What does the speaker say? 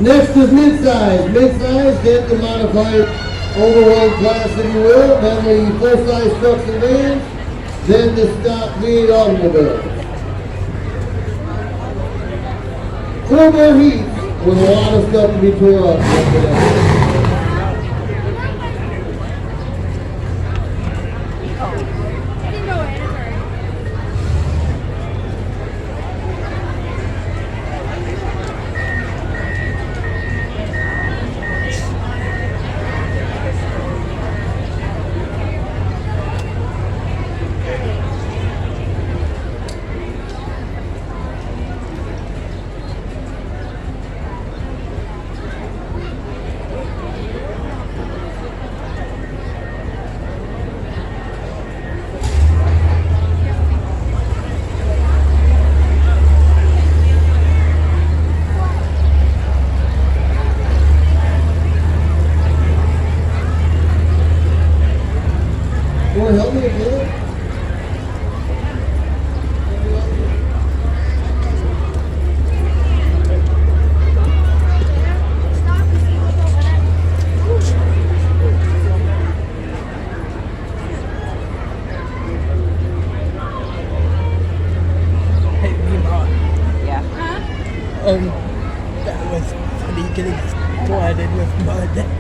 Next is midsize. Midsize, then the modified overweight class, if you will, then the full-size trucks and vans, then the stock V8 automobiles. 4 more heats with a lot of stuff to be tore up yesterday. Boy, help me again. Hey, Meemaw. Yeah. That was funny getting flooded with mud.